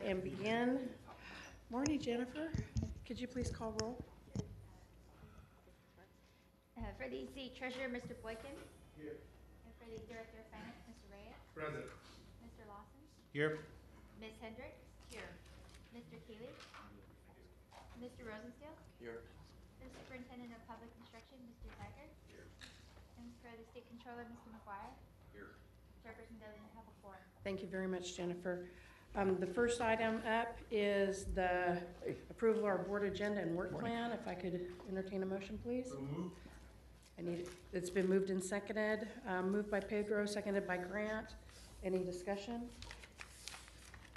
and begin. Morning, Jennifer. Could you please call roll? For the city treasurer, Mr. Boykin. Here. And for the director of finance, Mr. Reyes. Present. Mr. Lawson. Here. Ms. Hendricks. Here. Mr. Keeley. Mr. Rosensteel. Here. The superintendent of public instruction, Mr. Thacker. Here. And for the state controller, Mr. McGuire. Here. Chairperson doesn't have a quorum. Thank you very much, Jennifer. The first item up is the approval of our board agenda and work plan. If I could entertain a motion, please. So moved. It's been moved and seconded. Moved by Pedro, seconded by Grant. Any discussion?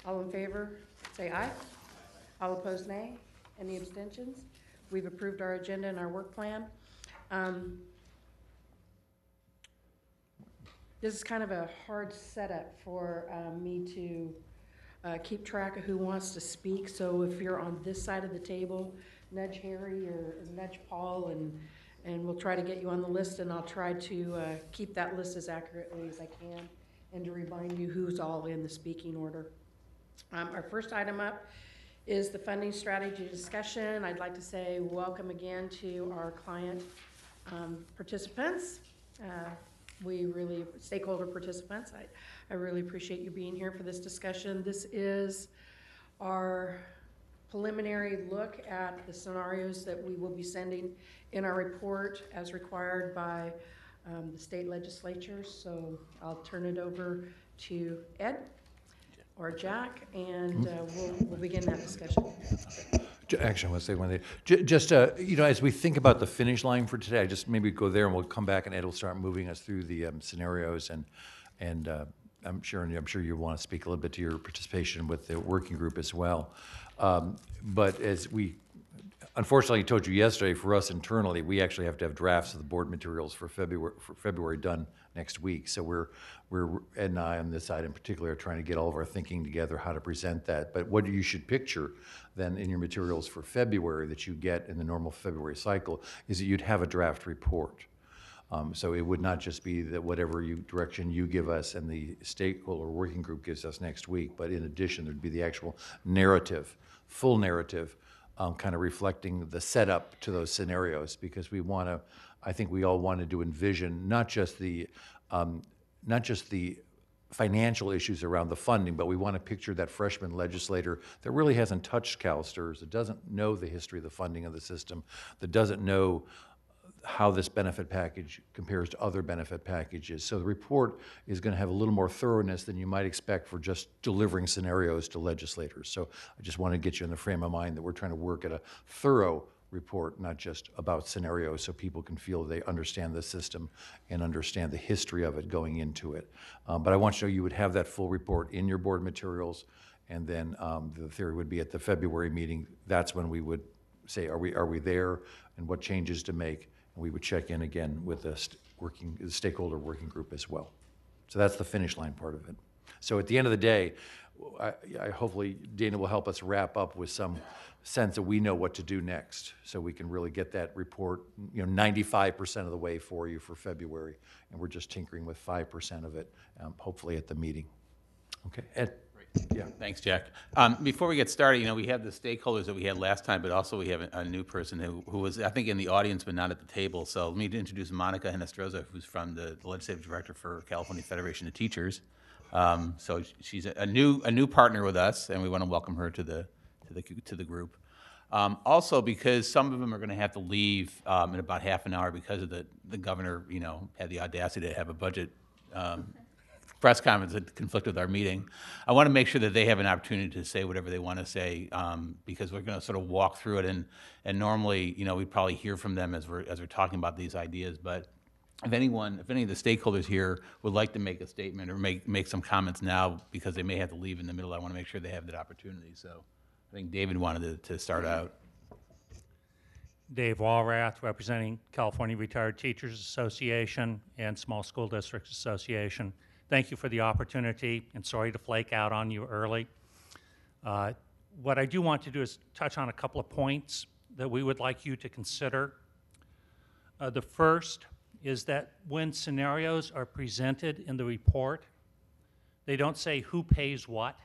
All in favor, say aye. All opposed, nay. Any abstentions? We've approved our agenda and our work plan. This is kind of a hard setup for me to keep track of who wants to speak. So if you're on this side of the table, nudge Harry or nudge Paul, and we'll try to get you on the list, and I'll try to keep that list as accurately as I can and to remind you who's all in the speaking order. Our first item up is the funding strategy discussion. I'd like to say welcome again to our client participants. Stakeholder participants, I really appreciate you being here for this discussion. This is our preliminary look at the scenarios that we will be sending in our report as required by the state legislatures. So I'll turn it over to Ed or Jack, and we'll begin that discussion. Actually, I want to say one thing. Just, as we think about the finish line for today, just maybe go there and we'll come back and Ed will start moving us through the scenarios and I'm sure you want to speak a little bit to your participation with the working group as well. But as we unfortunately told you yesterday, for us internally, we actually have to have drafts of the board materials for February done next week. So we're Ed and I on this side in particular are trying to get all of our thinking together how to present that. But what you should picture then in your materials for February that you get in the normal February cycle is that you'd have a draft report. So it would not just be that whatever direction you give us and the stakeholder working group gives us next week, but in addition, there'd be the actual narrative, full narrative, kind of reflecting the setup to those scenarios, because I think we all wanted to envision not just the financial issues around the funding, but we want to picture that freshman legislator that really hasn't touched CalSTRS, that doesn't know the history of the funding of the system, that doesn't know how this benefit package compares to other benefit packages. So the report is going to have a little more thoroughness than you might expect for just delivering scenarios to legislators. So I just want to get you in the frame of mind that we're trying to work at a thorough report, not just about scenarios, so people can feel they understand the system and understand the history of it going into it. But I want to show you would have that full report in your board materials, and then the theory would be at the February meeting, that's when we would say, are we there, and what changes to make, and we would check in again with the stakeholder working group as well. So that's the finish line part of it. So at the end of the day, hopefully Dana will help us wrap up with some sense that we know what to do next, so we can really get that report 95% of the way for you for February, and we're just tinkering with 5% of it, hopefully at the meeting. Okay, Ed? Yeah. Thanks, Jack. Before we get started, we have the stakeholders that we had last time, but also we have a new person who was, I think, in the audience but not at the table. So let me introduce Monica Hinestroza, who's from the legislative director for California Federation of Teachers. So she's a new partner with us, and we want to welcome her to the group. Also, because some of them are going to have to leave in about half an hour because of the governor, had the audacity to have a budget press conference that conflict with our meeting. I want to make sure that they have an opportunity to say whatever they want to say, because we're going to sort of walk through it, and normally, we'd probably hear from them as we're talking about these ideas. But if any of the stakeholders here would like to make a statement or make some comments now, because they may have to leave in the middle, I want to make sure they have that opportunity. So I think David wanted to start out. Dave Walrath, representing California Retired Teachers Association and Small School Districts Association. Thank you for the opportunity, and sorry to flake out on you early. What I do want to do is touch on a couple of points that we would like you to consider. The first is that when scenarios are presented in the report, they don't say who pays what.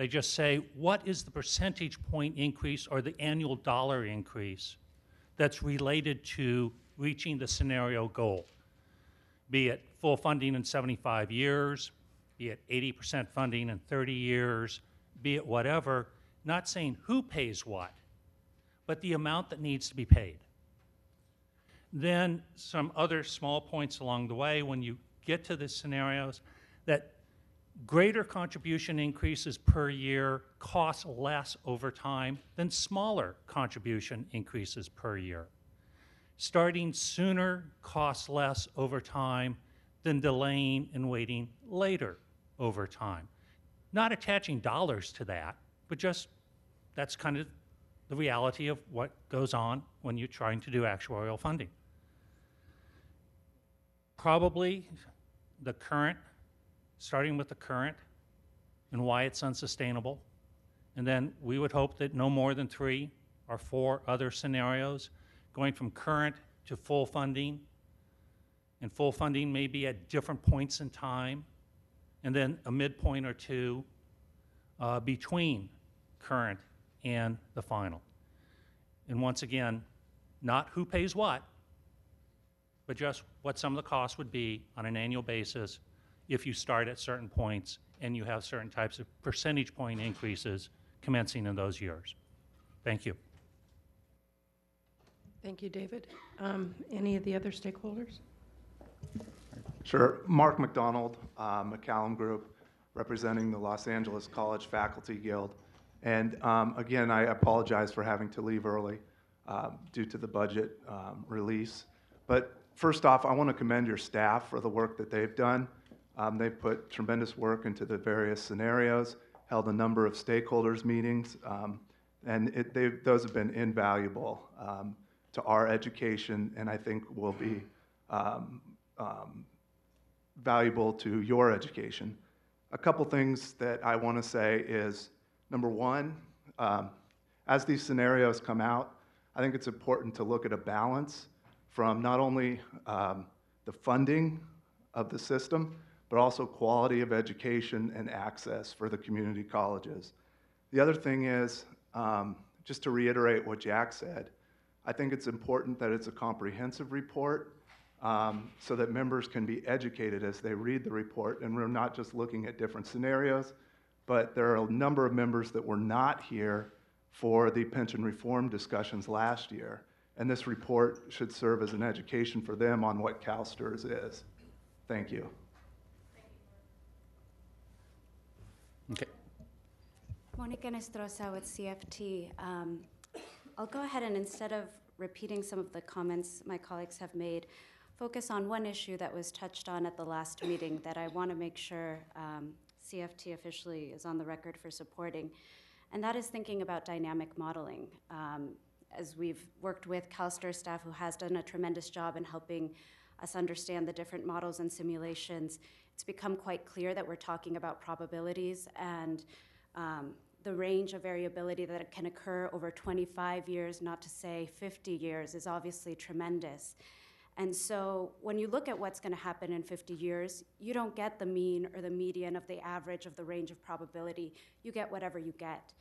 They just say, what is the percentage point increase or the annual dollar increase that's related to reaching the scenario goal? Be it full funding in 75 years, be it 80% funding in 30 years, be it whatever, not saying who pays what, but the amount that needs to be paid. Then some other small points along the way when you get to the scenarios that greater contribution increases per year cost less over time than smaller contribution increases per year. Starting sooner costs less over time than delaying and waiting later over time. Not attaching dollars to that, but just that's kind of the reality of what goes on when you're trying to do actuarial funding. Probably the current, starting with the current and why it's unsustainable. And then we would hope that no more than 3 or 4 other scenarios going from current to full funding. And full funding may be at different points in time, and then a midpoint or 2 between current and the final. And once again, not who pays what, but just what some of the costs would be on an annual basis if you start at certain points and you have certain types of percentage point increases commencing in those years. Thank you. Thank you, David. Any of the other stakeholders? Sure. Mark McDonald, McCallum Group, representing the Los Angeles College Faculty Guild. And again, I apologize for having to leave early due to the budget release. But first off, I want to commend your staff for the work that they've done. They've put tremendous work into the various scenarios, held a number of stakeholders meetings, and those have been invaluable to our education, and I think will be valuable to your education. A couple things that I want to say is, number one, as these scenarios come out, I think it's important to look at a balance from not only the funding of the system, but also quality of education and access for the community colleges. The other thing is, just to reiterate what Jack said, I think it's important that it's a comprehensive report so that members can be educated as they read the report, and we're not just looking at different scenarios, but there are a number of members that were not here for the pension reform discussions last year, and this report should serve as an education for them on what CalSTRS is. Thank you. Okay. Monica Nestrosa with CFT. I'll go ahead and instead of repeating some of the comments my colleagues have made, focus on one issue that was touched on at the last meeting that I want to make sure CFT officially is on the record for supporting, and that is thinking about dynamic modeling. As we've worked with CalSTRS staff who has done a tremendous job in helping us understand the different models and simulations, it's become quite clear that we're talking about probabilities and the range of variability that can occur over 25 years, not to say 50 years, is obviously tremendous. And so when you look at what's going to happen in 50 years, you don't get the mean or the median of the average of the range of probability. You get whatever you get.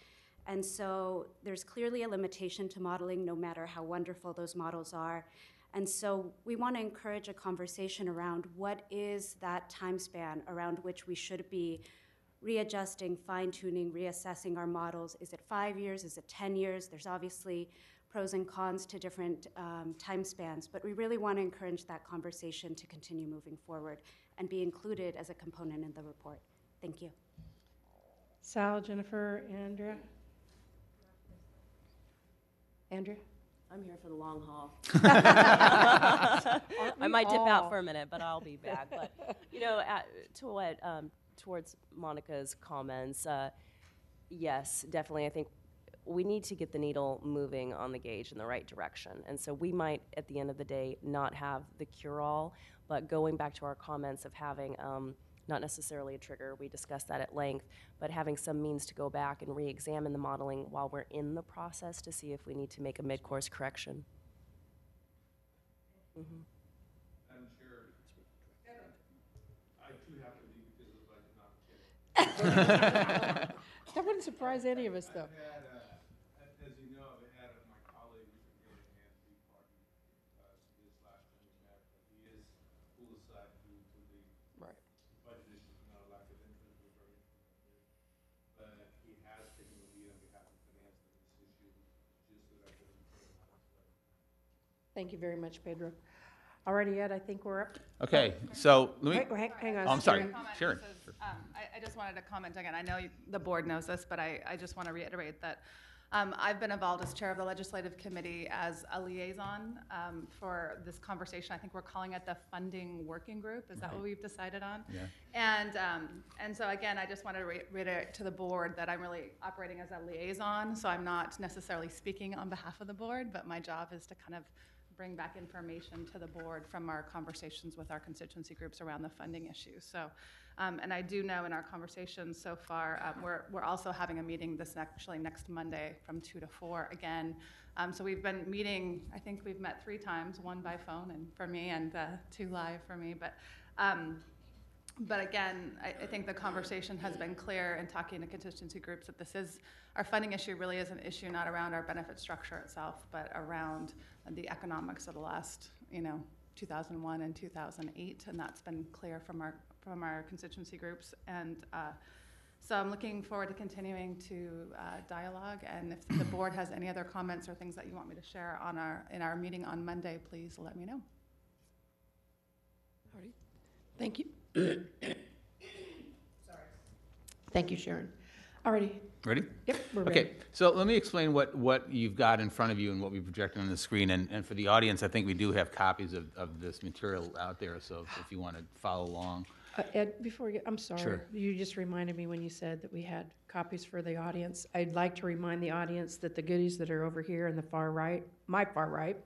And so there's clearly a limitation to modeling, no matter how wonderful those models are. And so we want to encourage a conversation around what is that time span around which we should be readjusting, fine-tuning, reassessing our models. Is it 5 years? Is it 10 years? There's obviously pros and cons to different time spans, but we really want to encourage that conversation to continue moving forward and be included as a component in the report. Thank you. Sal, Jennifer, Andrea? Andrea? I'm here for the long haul. I might dip out for a minute, but I'll be back. But you know, to what towards Monica's comments, yes, definitely. I think we need to get the needle moving on the gauge in the right direction. And so we might, at the end of the day, not have the cure-all. But going back to our comments of having not necessarily a trigger, we discussed that at length, but having some means to go back and re-examine the modeling while we're in the process to see if we need to make a mid-course correction. Mm-hmm. Madam Chair, I too have to leave because of the budget, not kidding. That wouldn't wouldn't surprise any of us, though. I've had, as you know, I've had my colleague, Mr. Gillihan, be part of this last time we met, but he is pulled aside due to the Right. budget issues, not a lack of interest, we're very interested. But he has taken the lead on behalf of finance on this issue, just so that I could inform him. Thank you very much, Pedro. Alrighty, Ed, I think we're up. Okay, so let me, Wait, hang on. oh, I'm sorry, Sharon. Comment. Sharon. This is, I just wanted to comment again. I know the board knows this, but I just want to reiterate that I've been involved as chair of the legislative committee as a liaison for this conversation. I think we're calling it the funding working group. Is that what we've decided on? Yeah. And so again, I just want to reiterate to the board that I'm really operating as a liaison. So I'm not necessarily speaking on behalf of the board, but my job is to kind of bring back information to the board from our conversations with our constituency groups around the funding issues. So, and I do know in our conversations so far, we're also having a meeting next Monday from 2 to 4 again. So we've been meeting, I think we've met 3 times, 1 by phone and for me and 2 live for me. But again, I think the conversation has been clear in talking to constituency groups that our funding issue really is an issue not around our benefit structure itself, but around the economics of the last, 2001 and 2008, and that's been clear from our constituency groups. And so I'm looking forward to continuing to dialogue, and if the board has any other comments or things that you want me to share in our meeting on Monday, please let me know. Alrighty. Thank you. Sorry. Thank you, Sharon. Alrighty. Ready? Yep, we're ready. Okay, so let me explain what you've got in front of you and what we projected on the screen. And for the audience, I think we do have copies of this material out there, so if you want to follow along. Ed, before we get, I'm sorry. Sure. You just reminded me when you said that we had copies for the audience. I'd like to remind the audience that the goodies that are over here in the far right, my far right,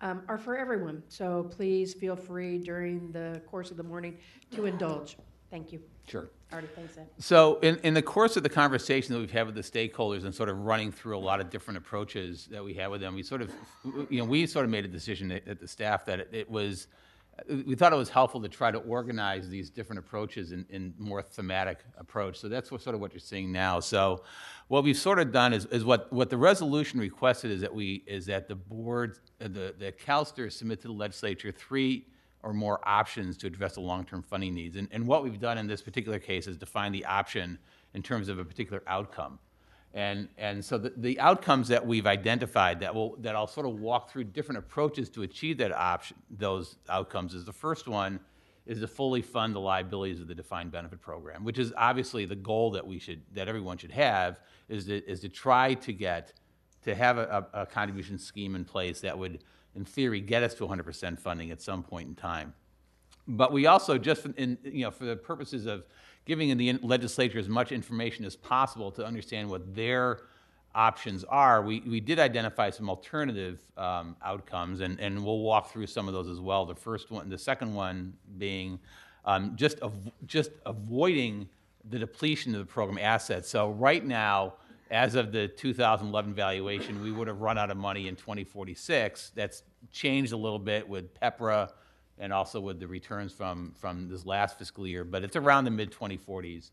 are for everyone. So please feel free during the course of the morning to indulge. Thank you. Sure. Already, thanks, Ed. So in the course of the conversation that we've had with the stakeholders and sort of running through a lot of different approaches that we had with them, we sort of made a decision at the staff that we thought it was helpful to try to organize these different approaches in more thematic approach. So that's sort of what you're seeing now. So what we've sort of done is what the resolution requested is that the board, the CalSTRS submit to the legislature 3 or more options to address the long-term funding needs. And what we've done in this particular case is define the option in terms of a particular outcome. And so the outcomes that we've identified that I'll sort of walk through different approaches to achieve those outcomes is the first one is to fully fund the liabilities of the defined benefit program, which is obviously the goal that everyone should have is to try to have a contribution scheme in place that would, in theory, get us to 100% funding at some point in time. But we also, just for the purposes of giving the legislature as much information as possible to understand what their options are, we did identify some alternative outcomes, and we'll walk through some of those as well. The second one being just avoiding the depletion of the program assets. So right now, as of the 2011 valuation, we would have run out of money in 2046. That's changed a little bit with PEPRA and also with the returns from this last fiscal year, but it's around the mid-2040s.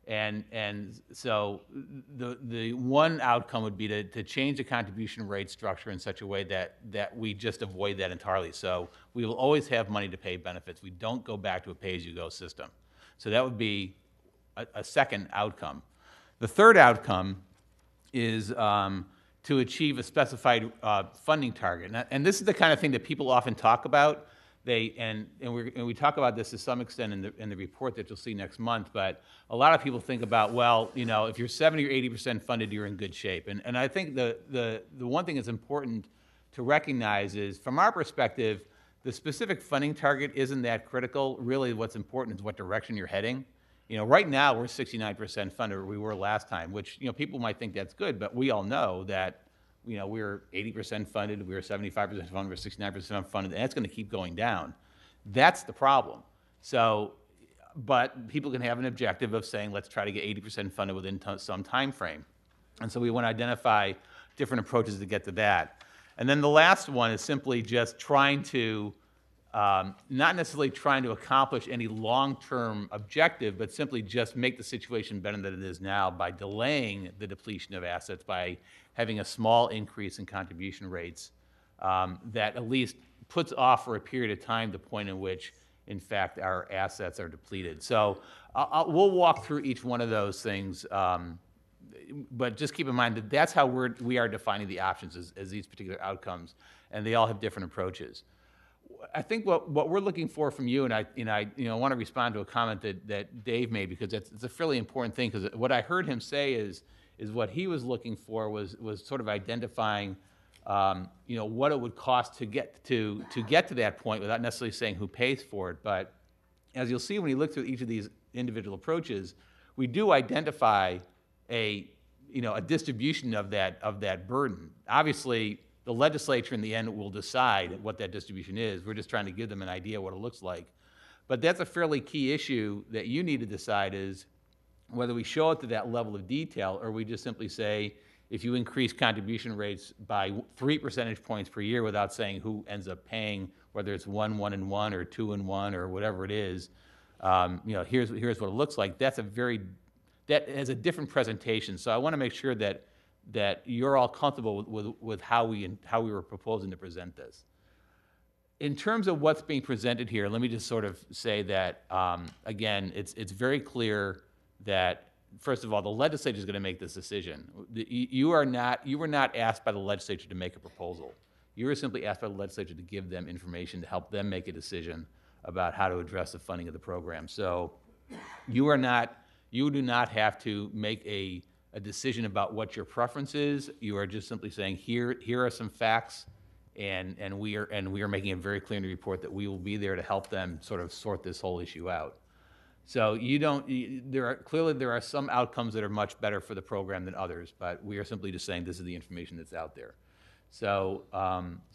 And so the one outcome would be to change the contribution rate structure in such a way that we just avoid that entirely. So we will always have money to pay benefits. We don't go back to a pay-as-you-go system. So that would be a second outcome. The third outcome is to achieve a specified funding target. And this is the kind of thing that people often talk about. And we talk about this to some extent in the report that you'll see next month, but a lot of people think about, well, if you're 70 or 80% funded, you're in good shape. And I think the one thing that's important to recognize is, from our perspective, the specific funding target isn't that critical. Really, what's important is what direction you're heading. Right now, we're 69% funded, or we were last time, which, people might think that's good, but we all know that we're 80% funded, we're 75% funded, we're 69% funded, and that's going to keep going down. That's the problem. So, but people can have an objective of saying, let's try to get 80% funded within some time frame. And so we want to identify different approaches to get to that. And then the last one is simply just trying to not necessarily trying to accomplish any long-term objective, but simply just make the situation better than it is now by delaying the depletion of assets, by having a small increase in contribution rates that at least puts off for a period of time the point in which, in fact, our assets are depleted. So we'll walk through each one of those things, but just keep in mind that that's how we are defining the options as these particular outcomes, and they all have different approaches. I think what we're looking for from you, and I want to respond to a comment that Dave made, because it's a fairly important thing, because what I heard him say is what he was looking for was sort of identifying what it would cost to get to that point without necessarily saying who pays for it. But as you'll see when you look through each of these individual approaches, we do identify a distribution of that burden. Obviously, the legislature in the end will decide what that distribution is. We're just trying to give them an idea of what it looks like. But that's a fairly key issue that you need to decide, is whether we show it to that level of detail, or we just simply say, if you increase contribution rates by 3 percentage points per year without saying who ends up paying, whether it's 1, 1, and 1, or 2 and 1, or whatever it is, here's what it looks like. That has a different presentation. So I want to make sure that you're all comfortable with how we were proposing to present this. In terms of what's being presented here, let me just sort of say that, again, it's very clear that, first of all, the legislature is going to make this decision. You were not asked by the legislature to make a proposal. You were simply asked by the legislature to give them information to help them make a decision about how to address the funding of the program. So you do not have to make a decision about what your preference is. You are just simply saying, here are some facts, and we are making it very clear in the report that we will be there to help them sort of sort this whole issue out. So there are some outcomes that are much better for the program than others, but we are simply just saying this is the information that's out there. So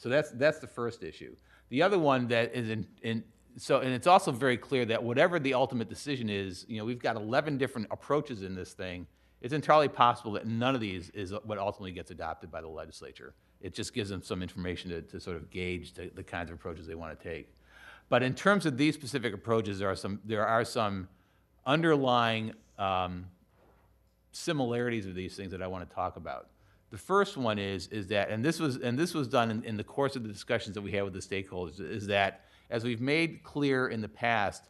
that's the first issue. The other one that is and it's also very clear that whatever the ultimate decision is, we've got 11 different approaches in this thing. It's entirely possible that none of these is what ultimately gets adopted by the legislature. It just gives them some information to sort of gauge the kinds of approaches they want to take. But in terms of these specific approaches, there are some underlying similarities of these things that I want to talk about. The first one is that, and this was done in the course of the discussions that we had with the stakeholders, is that, as we've made clear in the past,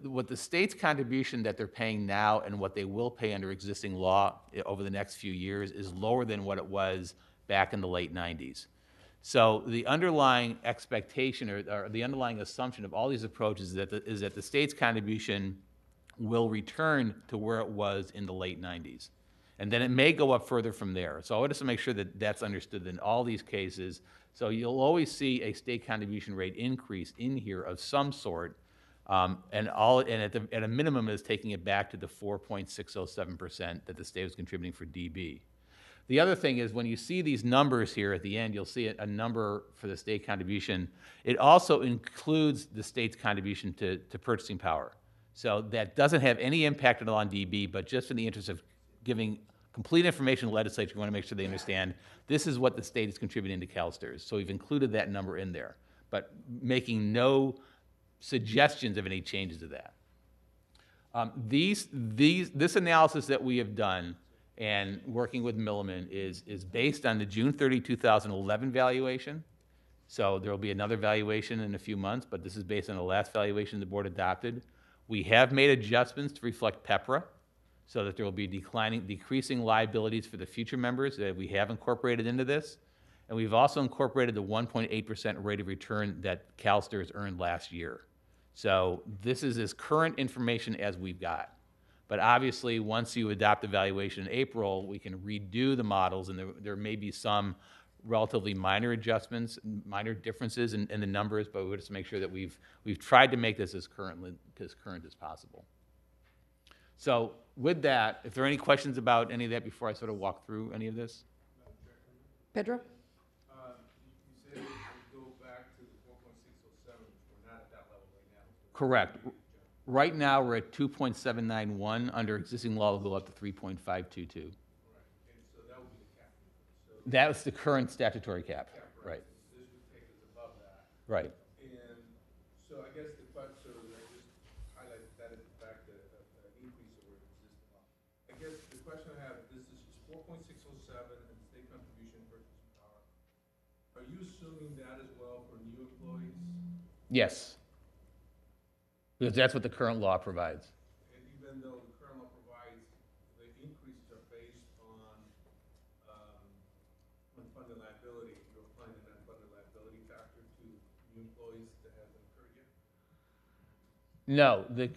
what the state's contribution that they're paying now and what they will pay under existing law over the next few years is lower than what it was back in the late 90s. So the underlying expectation or the underlying assumption of all these approaches is that the state's contribution will return to where it was in the late 90s. And then it may go up further from there. So I want us to make sure that that's understood in all these cases. So you'll always see a state contribution rate increase in here of some sort, and at a minimum is taking it back to the 4.607% that the state was contributing for DB. The other thing is, when you see these numbers here at the end, you'll see a number for the state contribution. It also includes the state's contribution to purchasing power. So that doesn't have any impact at all on DB, but just in the interest of giving complete information to the legislature, we want to make sure they understand this is what the state is contributing to CalSTRS. So we've included that number in there, but making no suggestions of any changes to that. This analysis that we have done and working with Milliman is based on the June 30, 2011 valuation. So there will be another valuation in a few months, but this is based on the last valuation the board adopted. We have made adjustments to reflect PEPRA so that there will be decreasing liabilities for the future members that we have incorporated into this. And we've also incorporated the 1.8% rate of return that CalSTRS earned last year. So this is as current information as we've got. But obviously, once you adopt the valuation in April, we can redo the models, and there may be some relatively minor adjustments, minor differences in the numbers, but we just make sure that we've tried to make this as current as possible. So with that, if there are any questions about any of that before I sort of walk through any of this? Pedro? You said it would go back to the 4.607, we're not at that level right now. Correct. Right now, we're at 2.791. Under existing law, we'll go up to 3.522. Right, and so that would be the cap. So That was the current statutory cap. cap, Right. This would take us above that. Right. And 4.607 and state contribution purchasing power, are you assuming that as well for new employees? Yes. Because that's what the current law provides. And even though the current law provides the increases are based on unfunded liability, you're applying an unfunded liability factor to new employees that hasn't occurred yet? No, the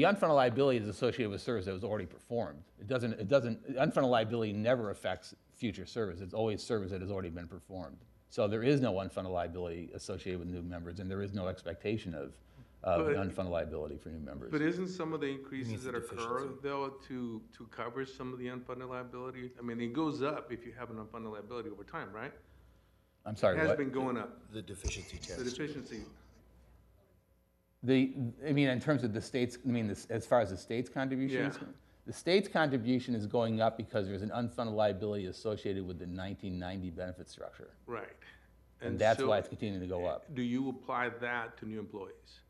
unfunded liability is associated with service that was already performed. Unfunded liability never affects future service. It's always service that has already been performed. So there is no unfunded liability associated with new members, and there is no expectation of unfunded liability for new members. But isn't some of the increases the that occur, though, to cover some of the unfunded liability? I mean, it goes up if you have an unfunded liability over time, right? I'm sorry, It has what? been going up, The deficiency the test. deficiency. I mean, in terms of the state's, as far as the state's contribution is Yeah. concerned, the state's contribution is going up because there's an unfunded liability associated with the 1990 benefit structure. Right. And that's so why it's continuing to go up. Do you apply that to new employees?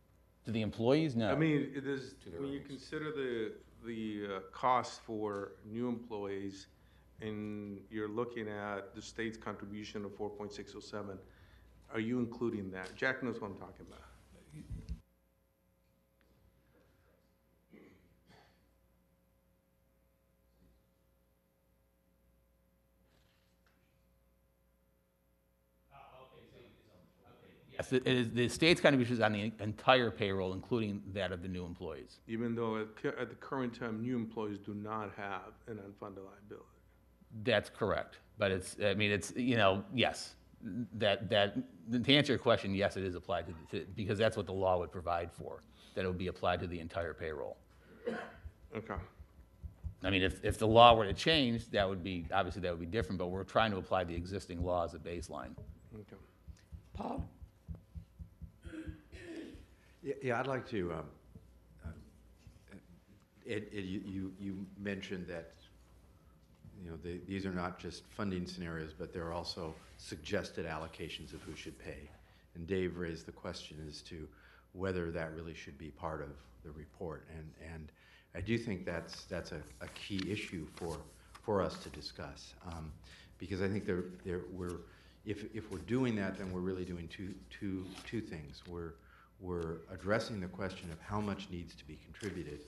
To the employees, no. I mean, it is, when you consider the cost for new employees, and you're looking at the state's contribution of 4.607, are you including that? Jack knows what I'm talking about. Yes, the state's contribution is on the entire payroll, including that of the new employees. Even though at the current time, new employees do not have an unfunded liability. That's correct. But yes. To answer your question, yes, it is applied because that's what the law would provide for, that it would be applied to the entire payroll. Okay. I mean, if the law were to change, obviously that would be different, but we're trying to apply the existing law as a baseline. Okay. Paul? Yeah, I'd like to, Ed, you mentioned that, these are not just funding scenarios, but they're also suggested allocations of who should pay. And Dave raised the question as to whether that really should be part of the report. And I do think that's a key issue for us to discuss. Because I think if we're doing that, then we're really doing two things. We're addressing the question of how much needs to be contributed,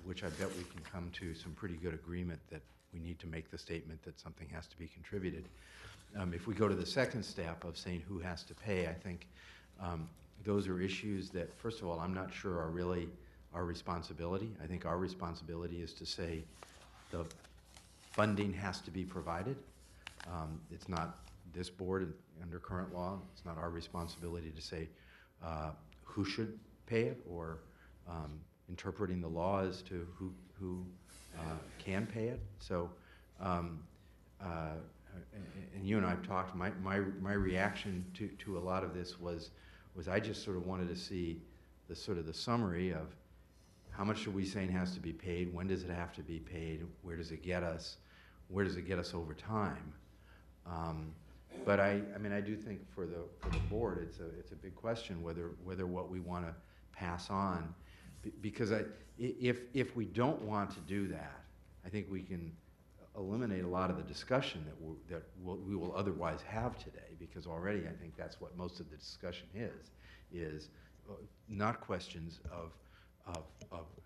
which I bet we can come to some pretty good agreement that we need to make the statement that something has to be contributed. If we go to the second step of saying who has to pay, I think those are issues that, first of all, I'm not sure are really our responsibility. I think our responsibility is to say the funding has to be provided. It's not this board under current law. It's not our responsibility to say who should pay it or interpreting the law as to who can pay it. So, and you and I have talked, my reaction to a lot of this was I just sort of wanted to see the summary of how much are we saying has to be paid, when does it have to be paid, where does it get us, where does it get us over time. But I do think for the board, it's a big question whether what we want to pass on, because if we don't want to do that, I think we can eliminate a lot of the discussion that we will otherwise have today, because already I think that's what most of the discussion is not questions of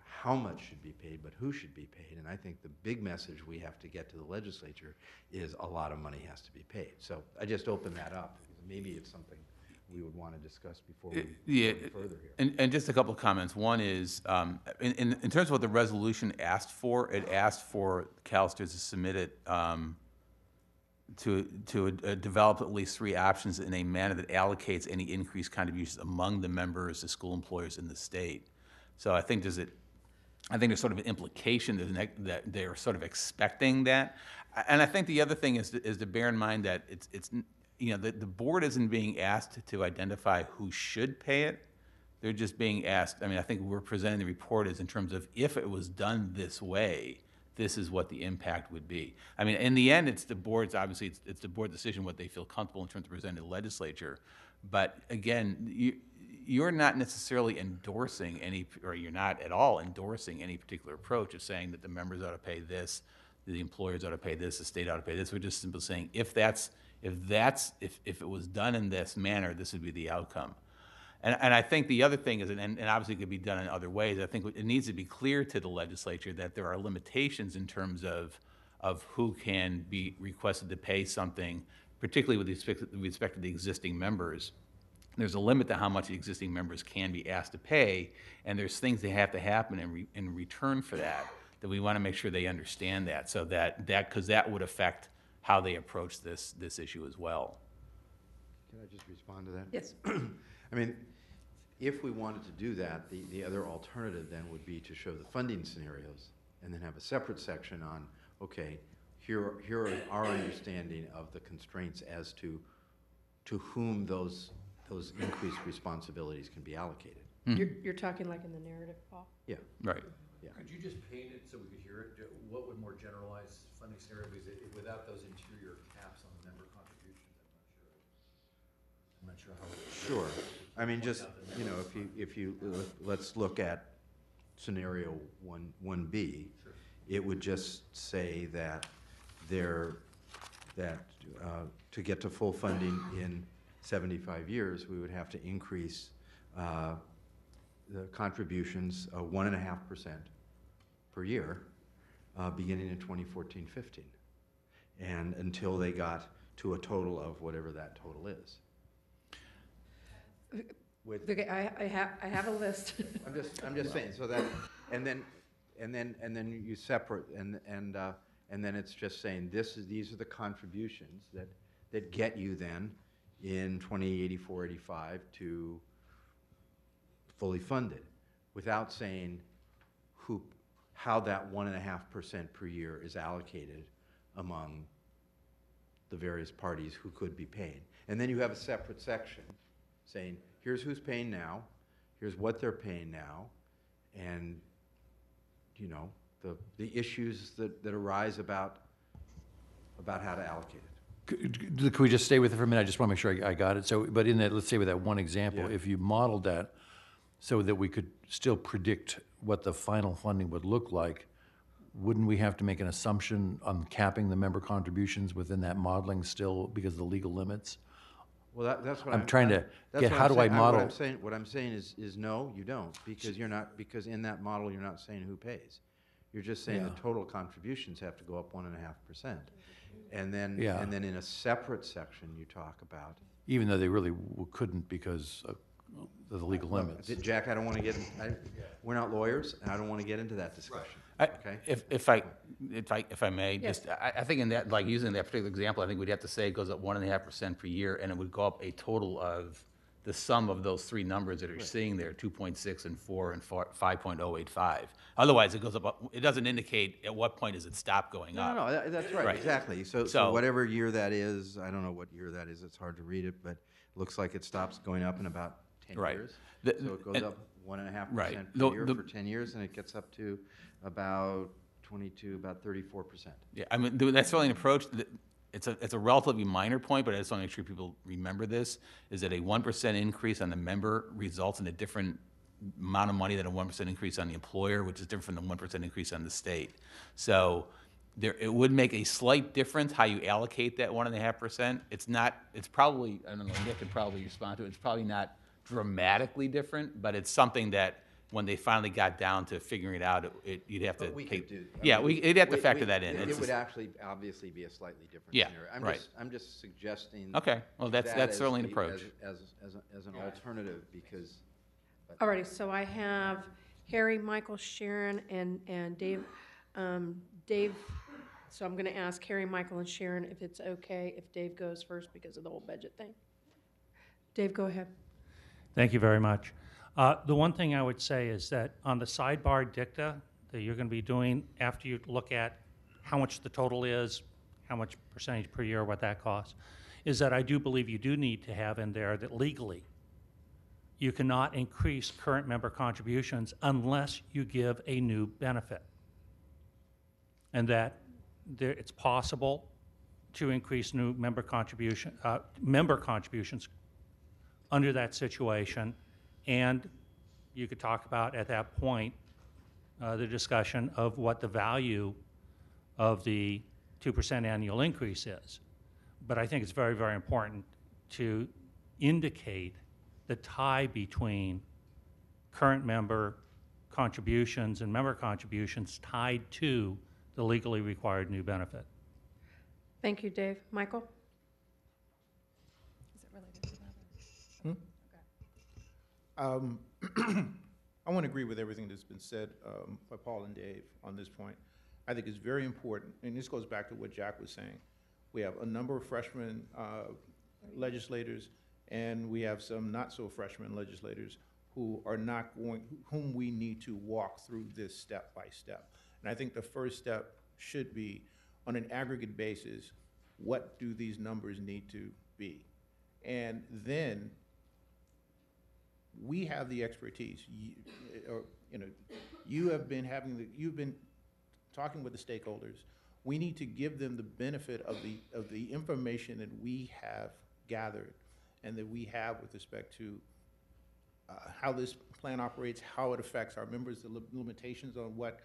how much should be paid, but who should be paid. And I think the big message we have to get to the legislature is a lot of money has to be paid. So I just open that up. Maybe it's something we would want to discuss before we go further here. And just a couple of comments. One is, in terms of what the resolution asked for, it asked for CalSTRS to submit it to develop at least 3 options in a manner that allocates any increased contributions among the members, the school employers in the state. So I think there's sort of an implication that they're sort of expecting that. And I think the other thing is to bear in mind that the board isn't being asked to identify who should pay it. They're just being asked, I think we're presenting the report as in terms of if it was done this way, this is what the impact would be. In the end, it's the board's decision what they feel comfortable in terms of presenting to the legislature. But again, you're not necessarily endorsing or you're not at all endorsing any particular approach of saying that the members ought to pay this, the employers ought to pay this, the state ought to pay this. We're just simply saying, if it was done in this manner, this would be the outcome. And I think the other thing is, and obviously it could be done in other ways, I think it needs to be clear to the legislature that there are limitations in terms of who can be requested to pay something, particularly with respect to the existing members. There's a limit to how much the existing members can be asked to pay, and there's things that have to happen in return for that we want to make sure they understand that, so because that would affect how they approach this issue as well. Can I just respond to that? Yes. I mean, if we wanted to do that, the other alternative then would be to show the funding scenarios and then have a separate section on, okay, here are our understanding of the constraints as to whom those increased responsibilities can be allocated. You're talking like in the narrative, Paul? Yeah. Right. Yeah. Could you just paint it so we could hear it? What would more generalized funding scenario be without those interior caps on the member contributions? I'm not sure how. Sure. I mean, just, you know, if you let's look at scenario 1B, it would just say that to get to full funding in 75 years, we would have to increase the contributions 1.5% per year, beginning in 2014-15, and until they got to a total of whatever that total is. Okay, I have a list. I'm just saying, so that, and then you separate, and then it's just saying these are the contributions that get you then in 2084-85 to fully funded, without saying how that 1.5% per year is allocated among the various parties who could be paying. And then you have a separate section saying, here's who's paying now, here's what they're paying now, and, you know, the issues that arise about how to allocate it. Could we just stay with it for a minute? I just want to make sure I got it. So, but in that, let's say with that one example, Yeah. if you modeled that so that we could still predict what the final funding would look like, wouldn't we have to make an assumption on capping the member contributions within that modeling still because of the legal limits? Well, that's what I'm trying to that's get, what how I'm do I saying. model? What I'm saying is no, you don't, because in that model, you're not saying who pays. You're just saying the total contributions have to go up 1.5%. And then, Yeah. and then in a separate section, you talk about. Even though they really couldn't because of the legal limits. Jack, I don't want to get, we're not lawyers, and I don't want to get into that discussion. I- Okay? If I may, Yes. just, I think in that, like using that particular example, I think we'd have to say it goes up 1.5% per year, and it would go up a total of the sum of those three numbers that are seeing there, 2.6 and 4 and 5.085. Otherwise, it goes up, it doesn't indicate at what point does it stop going up. No, that's right, Right. exactly. So So- whatever year that is, I don't know what year that is, it's hard to read it, but it looks like it stops going up in about 10 Right. years. The- So it goes and- up 1.5% Right. per year for 10 years, and it gets up to about 34%. Yeah, I mean, that's certainly an approach. It's a relatively minor point, but I just want to make sure people remember this, is that a 1% increase on the member results in a different amount of money than a 1% increase on the employer, which is different than 1% increase on the state. So it would make a slight difference how you allocate that 1.5%. It's probably, I don't know, Nick could probably respond to it, it's probably not dramatically different, but it's something that when they finally got down to figuring it out, you'd have to But we take. could do. I Yeah, mean, you'd have to factor that in. It It's would just- actually obviously be a slightly different Yeah, scenario. right. I'm just suggesting. Okay, well, that's that as certainly an the- approach. As an alternative, because. Alrighty, so I have Harry, Michael, Sharon, and Dave. Dave, so I'm gonna ask Harry, Michael, and Sharon if it's okay if Dave goes first because of the whole budget thing. Dave, go ahead. Thank you very much. The one thing I would say is that on the sidebar dicta that you're going to be doing after you look at how much the total is, how much percentage per year, what that costs, is that I do believe you do need to have in there that legally you cannot increase current member contributions unless you give a new benefit. And that it's possible to increase new member contributions under that situation. And you could talk about, at that point, the discussion of what the value of the 2% annual increase is. But I think it's very, very important to indicate the tie between current member contributions and member contributions tied to the legally required new benefit. Thank you, Dave. Michael? Is it related to that? I want to agree with everything that's been said by Paul and Dave on this point. I think it's very important, and this goes back to what Jack was saying. We have a number of freshman legislators, and we have some not-so-freshman legislators who are not going, whom we need to walk through this step by step. And I think the first step should be, on an aggregate basis, what do these numbers need to be? And then we have the expertise. You have been you've been talking with the stakeholders. We need to give them the benefit of the information that we have gathered and that we have with respect to how this plan operates, how it affects our members, the limitations on what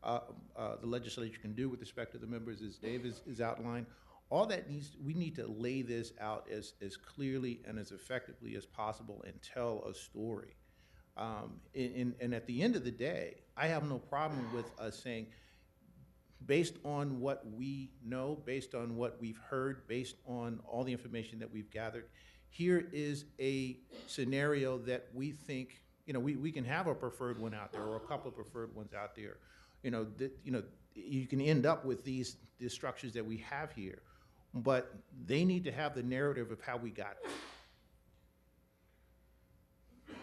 the legislature can do with respect to the members, as Dave is outlined. All that we need to lay this out as clearly and as effectively as possible and tell a story. And at the end of the day, I have no problem with us saying, based on what we know, based on what we've heard, based on all the information that we've gathered, here is a scenario that we think, we can have a preferred one out there or a couple of preferred ones out there. You can end up with these structures that we have here, but they need to have the narrative of how we got there.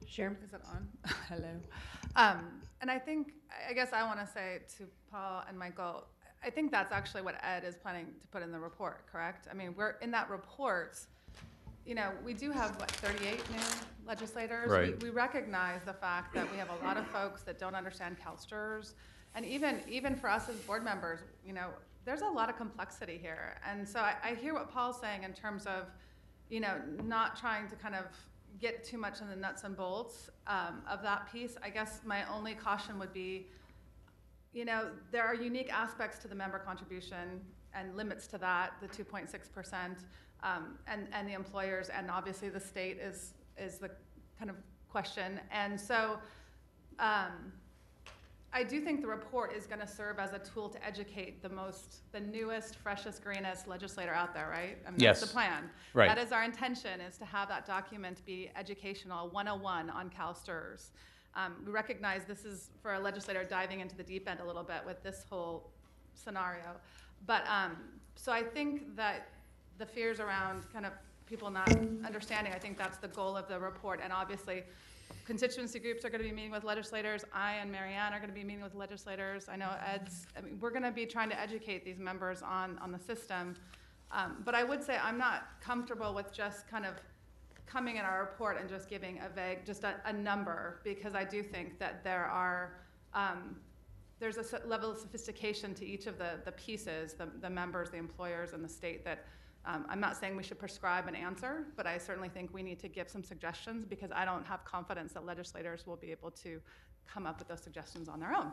Sharon? Is it on? Hello. And I guess I want to say to Paul and Michael, I think that's actually what Ed is planning to put in the report, correct? I mean, we're in that report, we do have, 38 new legislators? Right. We recognize the fact that we have a lot of folks that don't understand CalSTRS. And even for us as board members, there's a lot of complexity here. And so I hear what Paul's saying in terms of, not trying to kind of get too much in the nuts and bolts of that piece. I guess my only caution would be, there are unique aspects to the member contribution and limits to that, the 2.6%, and the employers, and obviously the state is the kind of question. And so I do think the report is going to serve as a tool to educate the newest, freshest, greenest legislator out there, right? I mean, Yes. That's the plan. Right. That is our intention, is to have that document be educational, 101 on CalSTRS. We recognize this is for a legislator diving into the deep end a little bit with this whole scenario. But so I think that the fears around kind of people not understanding, I think that's the goal of the report. And obviously, constituency groups are going to be meeting with legislators. I and Marianne are going to be meeting with legislators. I know we're going to be trying to educate these members on the system. But I would say I'm not comfortable with just kind of coming in our report and just giving a vague, just a number, because I do think that there's a level of sophistication to each of the pieces, the members, the employers, and the state that I'm not saying we should prescribe an answer, but I certainly think we need to give some suggestions, because I don't have confidence that legislators will be able to come up with those suggestions on their own.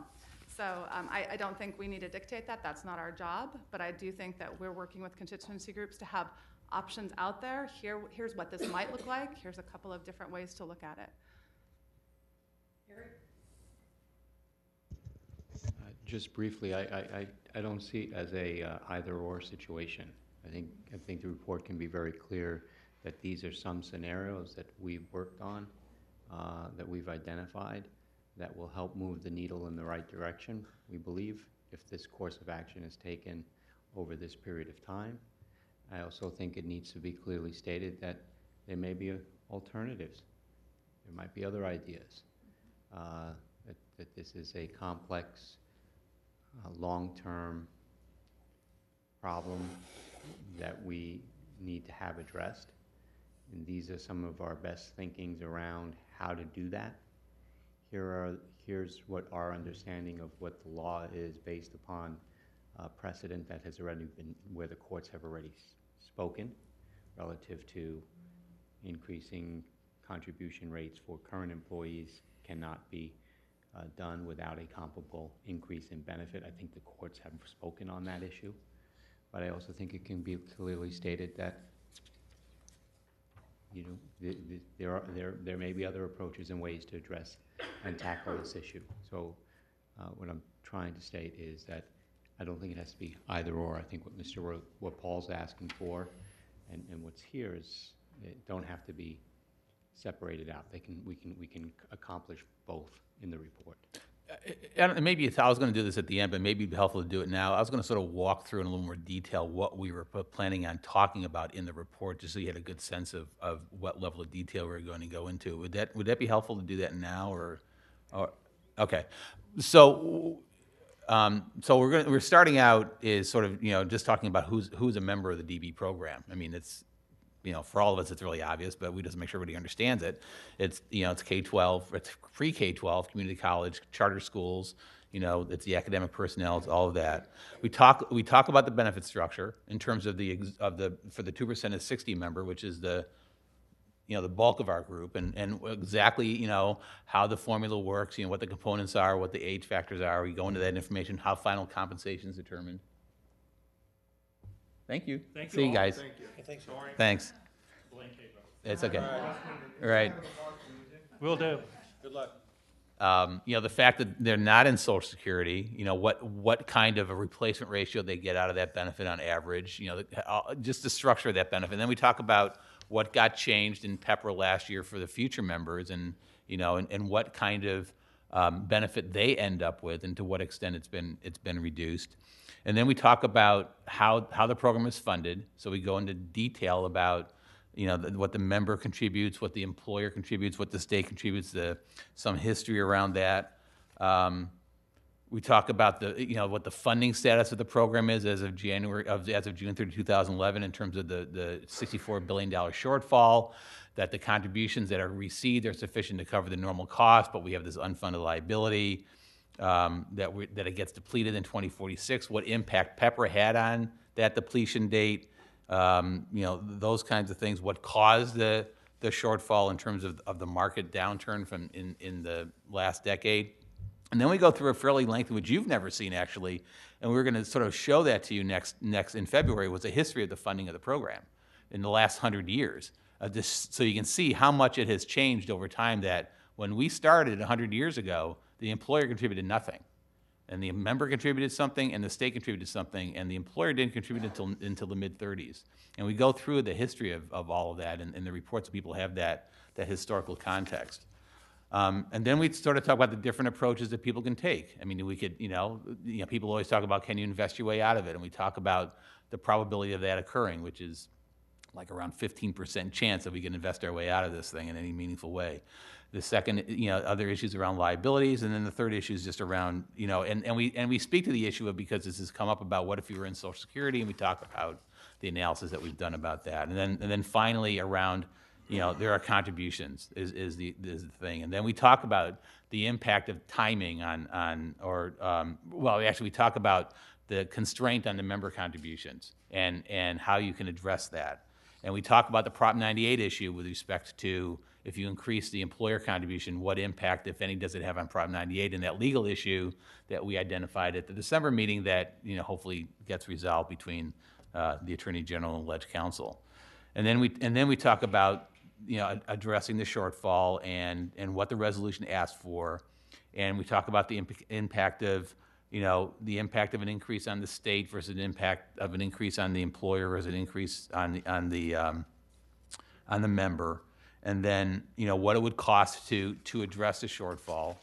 So I don't think we need to dictate that. That's not our job. But I do think that we're working with constituency groups to have options out there. Here's what this might look like. Here's a couple of different ways to look at it. Just briefly, I don't see it as a either-or situation. I think the report can be very clear that these are some scenarios that we've worked on, that we've identified, that will help move the needle in the right direction, we believe, if this course of action is taken over this period of time. I also think it needs to be clearly stated that there may be alternatives. There might be other ideas, that this is a complex, long-term problem that we need to have addressed. And these are some of our best thinkings around how to do that. Here's what our understanding of what the law is based upon precedent that has already been, where the courts have already spoken relative to increasing contribution rates for current employees cannot be done without a comparable increase in benefit. I think the courts have spoken on that issue. But I also think it can be clearly stated that, you know, there may be other approaches and ways to address and tackle this issue. So what I'm trying to state is that I don't think it has to be either or. I think what Paul's asking for and what's here is don't have to be separated out. We can accomplish both in the report. Maybe I was going to do this at the end, but maybe it'd be helpful to do it now. I was going to sort of walk through in a little more detail what we were planning on talking about in the report, just so you had a good sense of what level of detail we were going to go into. Would that be helpful to do that now, or okay? So we're starting out is sort of, you know, just talking about who's a member of the DB program. I mean, it's, you know, for all of us, it's really obvious, but we just make sure everybody understands it. It's, you know, it's K-12, it's pre-K-12, community college, charter schools, you know, it's the academic personnel, it's all of that. We talk about the benefit structure in terms of for the 2% is 60 member, which is the, you know, the bulk of our group, and exactly, you know, how the formula works, you know, what the components are, what the age factors are. We go into that information, how final compensation is determined. Thank you. Thank you See you all. guys. Thank you. Thanks, Warren. Thanks. It's okay. All right. Will do. Good luck. You know, the fact that they're not in Social Security, you know, what kind of a replacement ratio they get out of that benefit on average, you know, just the structure of that benefit. And then we talk about what got changed in PEPRA last year for the future members, and, you know, and what kind of benefit they end up with, and to what extent it's been reduced. And then we talk about how the program is funded. So we go into detail about, you know, what the member contributes, what the employer contributes, what the state contributes, some history around that. We talk about you know, what the funding status of the program is as of June 30, 2011, in terms of the $64 billion shortfall, that the contributions that are received are sufficient to cover the normal cost, but we have this unfunded liability. That it gets depleted in 2046, what impact PEPRA had on that depletion date, you know, those kinds of things, what caused the shortfall in terms of the market downturn from in the last decade. And then we go through a fairly lengthy, which you've never seen actually, and we're going to sort of show that to you next in February, was a history of the funding of the program in the last 100 years. So you can see how much it has changed over time, that when we started 100 years ago, the employer contributed nothing, and the member contributed something, and the state contributed something, and the employer didn't contribute until the mid-30s. And we go through the history of all of that, and the reports of people have that historical context. And then we sort of talk about the different approaches that people can take. I mean, we could, you know, people always talk about, can you invest your way out of it? And we talk about the probability of that occurring, which is like around 15% chance that we can invest our way out of this thing in any meaningful way. The second, you know, other issues around liabilities, and then the third issue is just around, you know, and we speak to the issue of, because this has come up about what if you were in Social Security, and we talk about the analysis that we've done about that, and then finally around, you know, there are contributions is the thing, and then we talk about the impact of timing we talk about the constraint on the member contributions and how you can address that, and we talk about the Prop 98 issue with respect to, if you increase the employer contribution, what impact, if any, does it have on Prop 98, and that legal issue that we identified at the December meeting that, you know, hopefully gets resolved between the Attorney General and alleged counsel. And then we talk about, you know, addressing the shortfall and what the resolution asked for, and we talk about the impact of, you know, the impact of an increase on the state versus an impact of an increase on the employer versus an increase on the member. And then, you know, what it would cost to address the shortfall.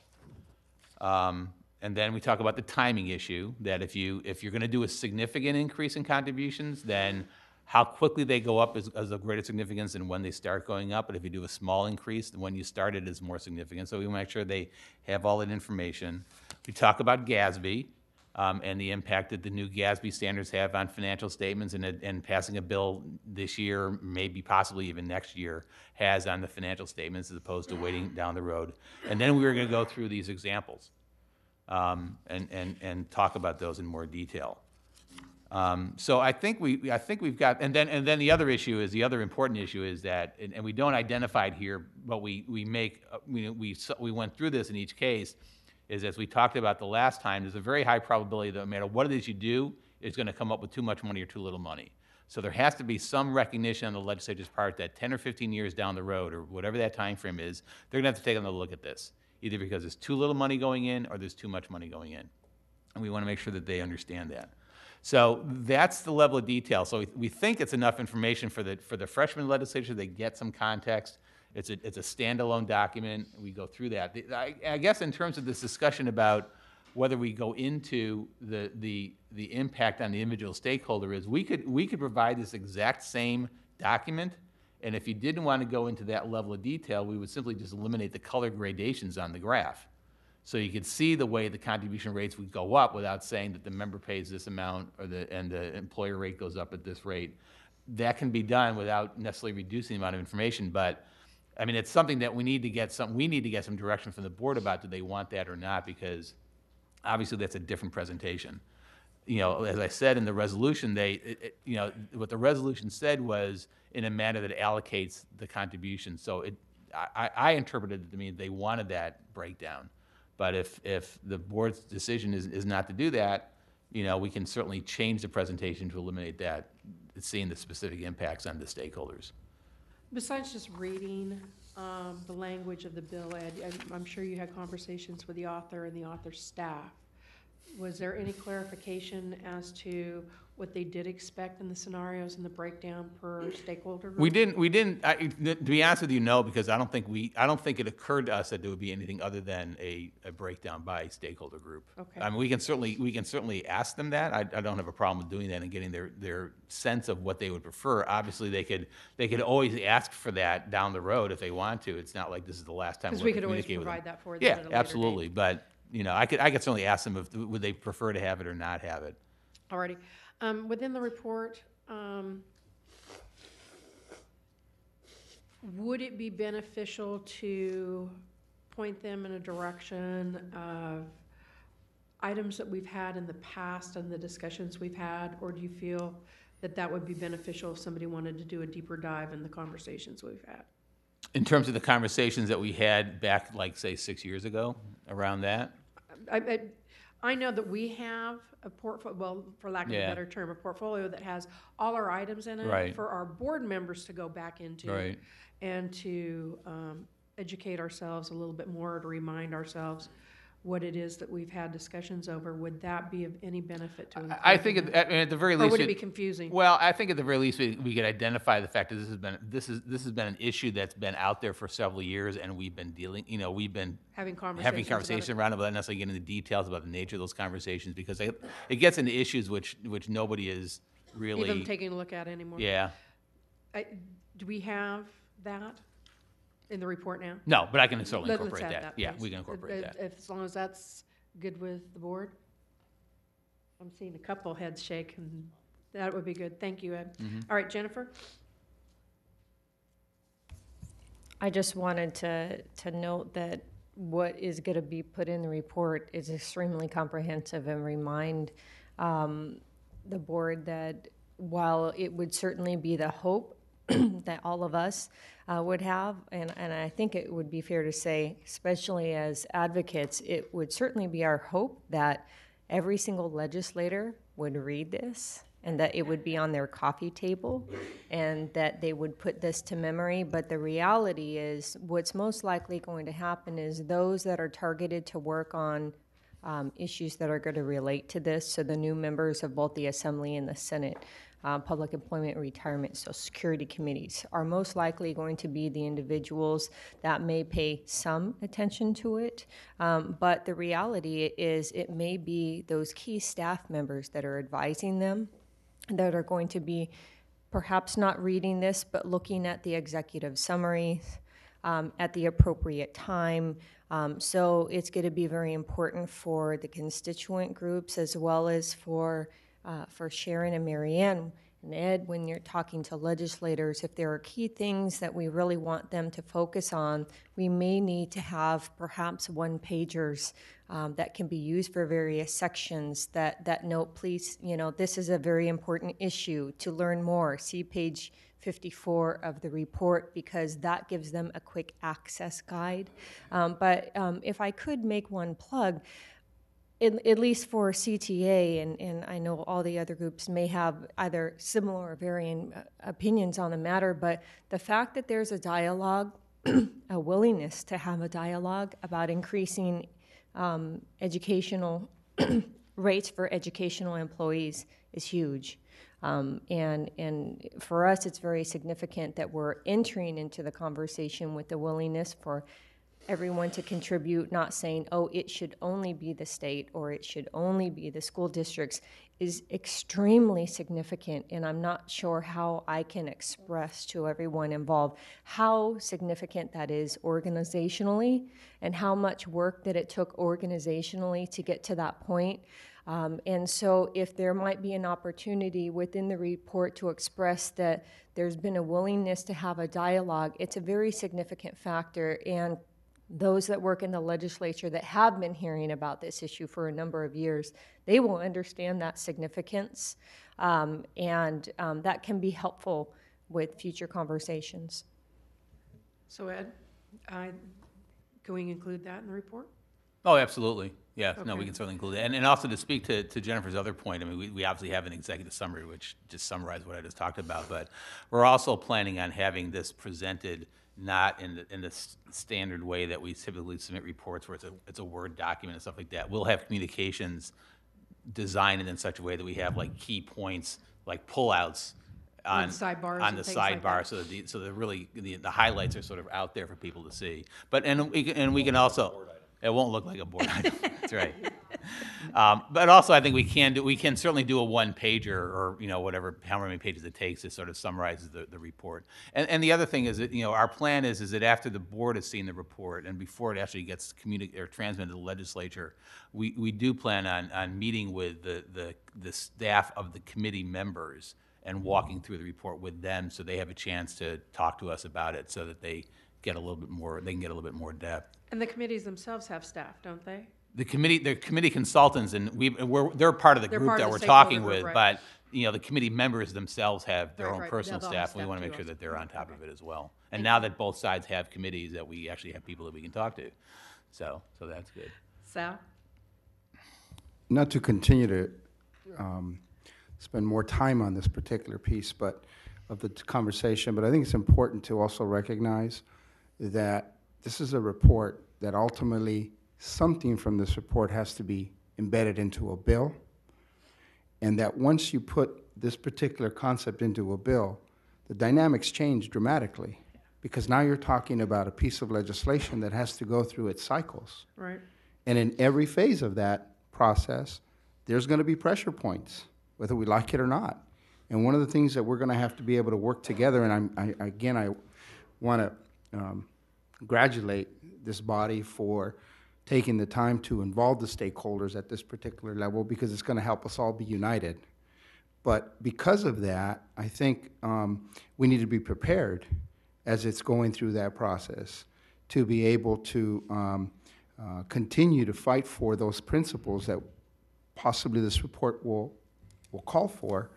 And then we talk about the timing issue, that if you're going to do a significant increase in contributions, then how quickly they go up is of greater significance than when they start going up. But if you do a small increase, then when you start it is more significant. So we make sure they have all that information. We talk about GASB. And the impact that the new GASB standards have on financial statements, and passing a bill this year, maybe possibly even next year, has on the financial statements, as opposed to waiting down the road. And then we were going to go through these examples and talk about those in more detail. So I think we've got, and then the other issue is, the other important issue is that, and we don't identify it here, but we went through this in each case, is, as we talked about the last time, there's a very high probability that no matter what it is you do, it's going to come up with too much money or too little money. So there has to be some recognition on the legislature's part that 10 or 15 years down the road, or whatever that time frame is, they're going to have to take another look at this, either because there's too little money going in or there's too much money going in. And we want to make sure that they understand that. So that's the level of detail. So we think it's enough information for the freshman legislature. They get some context. It's a standalone document. We go through that. I guess in terms of this discussion about whether we go into the impact on the individual stakeholder is, we could provide this exact same document, and if you didn't want to go into that level of detail, we would simply just eliminate the color gradations on the graph. So you could see the way the contribution rates would go up without saying that the member pays this amount and the employer rate goes up at this rate. That can be done without necessarily reducing the amount of information, but I mean, it's something that we need to get some direction from the board about, do they want that or not, because obviously that's a different presentation. You know, as I said in the resolution, what the resolution said was in a manner that allocates the contribution. So I interpreted it to mean they wanted that breakdown. But if the board's decision is not to do that, you know, we can certainly change the presentation to eliminate that, seeing the specific impacts on the stakeholders. Besides just reading the language of the bill, Ed, I'm sure you had conversations with the author and the author's staff. Was there any clarification as to what they did expect in the scenarios and the breakdown per stakeholder group? We didn't. To be honest with you, no, because I don't think it occurred to us that there would be anything other than a breakdown by stakeholder group. Okay. I mean, we can certainly ask them that. I don't have a problem with doing that and getting their sense of what they would prefer. Obviously, they could always ask for that down the road if they want to. It's not like this is the last time. Because we could always provide that for them. Yeah, at a later absolutely. date. But you know, I could certainly ask them if would they prefer to have it or not have it. Alrighty. Within the report, would it be beneficial to point them in a direction of items that we've had in the past and the discussions we've had, or do you feel that that would be beneficial if somebody wanted to do a deeper dive in the conversations we've had? In terms of the conversations that we had back, like, say, 6 years ago, around that? I know that we have a portfolio, well, for lack of a better term, a portfolio that has all our items in it Right. for our board members to go back into Right. and to educate ourselves a little bit more, to remind ourselves what it is that we've had discussions over. Would that be of any benefit to include? I think at the very least, or would it be confusing? Well, I think at the very least we could identify the fact that this has been an issue that's been out there for several years, and we've been Having conversations around it, but not necessarily getting into details about the nature of those conversations, because it gets into issues which nobody is really even taking a look at anymore. Yeah. Do we have that in the report now? No, but I can certainly Let's incorporate add that. please. Yeah, we can incorporate that. As long as that's good with the board. I'm seeing a couple heads shake, and that would be good. Thank you, Ed. Mm-hmm. All right, Jennifer? I just wanted to note that what is going to be put in the report is extremely comprehensive, and remind the board that while it would certainly be the hope that all of us would have, and I think it would be fair to say, especially as advocates, it would certainly be our hope that every single legislator would read this, and that it would be on their coffee table, and that they would put this to memory. But the reality is, what's most likely going to happen is those that are targeted to work on issues that are going to relate to this, so the new members of both the Assembly and the Senate, public employment and retirement, Social Security committees, are most likely going to be the individuals that may pay some attention to it. But the reality is, it may be those key staff members that are advising them that are going to be perhaps not reading this, but looking at the executive summaries at the appropriate time. So it's going to be very important for the constituent groups, as well as for Sharon and Marianne and Ed, when you're talking to legislators. If there are key things that we really want them to focus on, we may need to have perhaps one-pagers that can be used for various sections that note, please, this is a very important issue. To learn more, see page 54 of the report because that gives them a quick access guide. But if I could make one plug, at least for CTA, and I know all the other groups may have either similar or varying opinions on the matter, but the fact that there's a dialogue, a willingness to have a dialogue about increasing educational rates for educational employees is huge. And for us, it's very significant that we're entering into the conversation with the willingness for everyone to contribute, not saying, oh, it should only be the state or it should only be the school districts, is extremely significant. And I'm not sure how I can express to everyone involved how significant that is organizationally and how much work that it took organizationally to get to that point. And so if there might be an opportunity within the report to express that there's been a willingness to have a dialogue, it's a very significant factor. And those that work in the legislature that have been hearing about this issue for a number of years, they will understand that significance, and that can be helpful with future conversations. So Ed, can we include that in the report? Oh, absolutely. Yeah, no, Okay. we can certainly include that. And also to speak to Jennifer's other point, I mean, we obviously have an executive summary which just summarized what I just talked about, but we're also planning on having this presented not in the standard way that we typically submit reports where it's a Word document and stuff like that. We'll have communications designed in such a way that we have like key points, like pullouts on sidebars on and the things like sidebar, that. so the really the highlights are sort of out there for people to see. But and we can also, it won't look like a board item. That's right. But also, I think we can certainly do a one-pager or, whatever, however many pages it takes to sort of summarize the report. And the other thing is that, our plan is that after the board has seen the report and before it actually gets communicated or transmitted to the legislature, we do plan on meeting with the staff of the committee members and walking through the report with them so they have a chance to talk to us about it so that they can get a little bit more depth. And the committees themselves have staff, don't they? The committee consultants, and they're part of the They're group part of that the we're stakeholder talking group, with, right. but, the committee members themselves have their own Right. personal They'll have staff, and we staff want to too, make sure also. that they're on top of it as well. And now that both sides have committees, that we actually have people that we can talk to. So that's good. Sal? Not to continue to spend more time on this particular piece of the conversation, but I think it's important to also recognize that this is a report that ultimately something from this report has to be embedded into a bill, and that once you put this particular concept into a bill, the dynamics change dramatically, because now you're talking about a piece of legislation that has to go through its cycles. Right. And in every phase of that process, there's going to be pressure points, whether we like it or not. And one of the things that we're going to have to be able to work together, and I want to congratulate this body for taking the time to involve the stakeholders at this particular level, because it's going to help us all be united. But because of that, I think we need to be prepared as it's going through that process to be able to continue to fight for those principles that possibly this report will call for,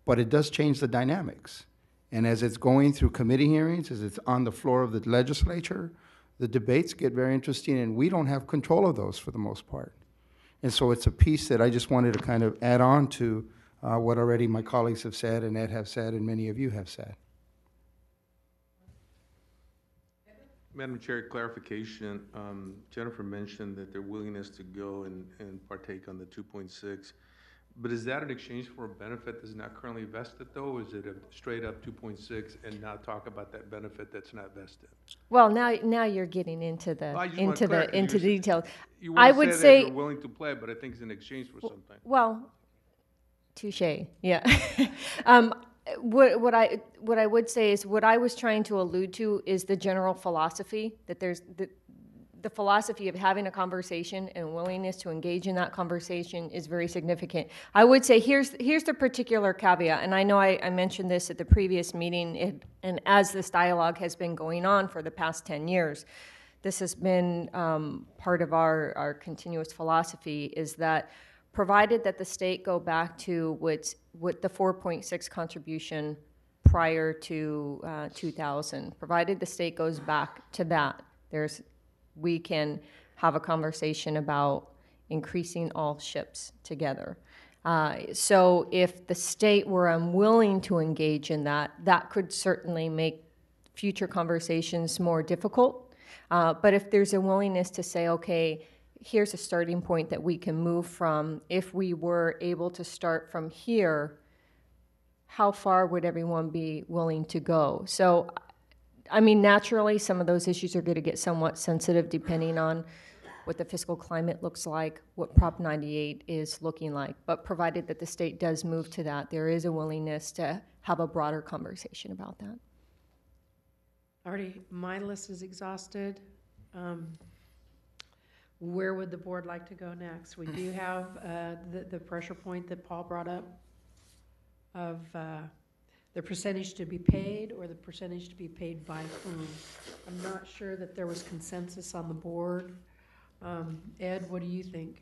but it does change the dynamics. And as it's going through committee hearings, as it's on the floor of the legislature, the debates get very interesting, and we don't have control of those for the most part. And so it's a piece that I just wanted to kind of add on to what already my colleagues have said, and Ed have said, and many of you have said. Madam Chair, clarification. Jennifer mentioned that their willingness to go and partake on the 2.6. But is that in exchange for a benefit that's not currently vested, though? Or is it a straight up 2.6 and now talk about that benefit that's not vested? Well, now you're getting into the Well, I just want to clarify, 'cause into the you're- details. You I want would to say say that you're willing to play, but I think it's in exchange for something. well, touche. Yeah. What I would say is what I was trying to allude to is the general philosophy that there's the philosophy of having a conversation and willingness to engage in that conversation is very significant. I would say here's the particular caveat, and I know I mentioned this at the previous meeting, and as this dialogue has been going on for the past 10 years, this has been part of our continuous philosophy, is that provided that the state go back to what the 4.6 contribution prior to 2000. Provided the state goes back to that, we can have a conversation about increasing all ships together. So if the state were unwilling to engage in that, that could certainly make future conversations more difficult. But if there's a willingness to say, okay, here's a starting point that we can move from, if we were able to start from here, how far would everyone be willing to go? So, I mean, naturally, some of those issues are going to get somewhat sensitive depending on what the fiscal climate looks like, what Prop 98 is looking like. But provided that the state does move to that, there is a willingness to have a broader conversation about that. Already, my list is exhausted. Where would the board like to go next? We do have the pressure point that Paul brought up of the percentage to be paid or the percentage to be paid by whom. I'm not sure that there was consensus on the board. Ed, what do you think?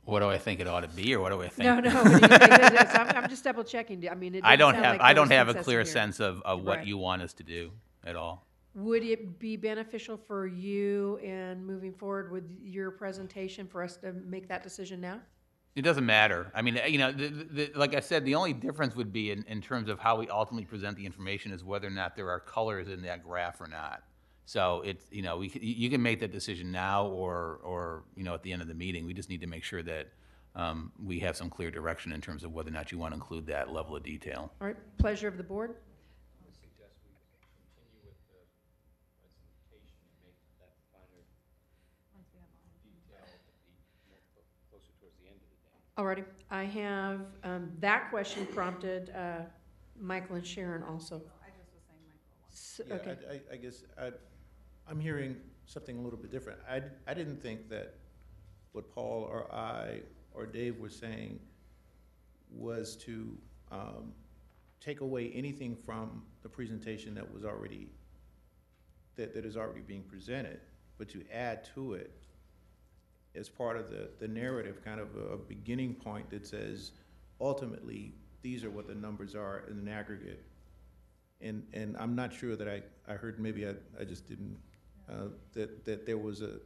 What do I think it ought to be, or what do I think? No. What do you think? I'm just double checking. I mean, it I don't didn't sound have like I there don't was have a consensus clear here. sense of what Right. you want us to do at all. Would it be beneficial for you in moving forward with your presentation for us to make that decision now? It doesn't matter. I mean, you know, like I said, the only difference would be in terms of how we ultimately present the information is whether or not there are colors in that graph or not. So it's, you know, you can make that decision now or you know, at the end of the meeting. We just need to make sure that we have some clear direction in terms of whether or not you want to include that level of detail. All right, pleasure of the board. Alrighty, I have, that question prompted Michael and Sharon also. I just was saying Michael. Okay, I guess I'm hearing something a little bit different. I didn't think that what Paul or I or Dave was saying was to take away anything from the presentation that was already, that is already being presented, but to add to it as part of the narrative, kind of a beginning point that says, ultimately, these are what the numbers are in an aggregate. And I'm not sure that I heard, maybe I just didn't, that there was a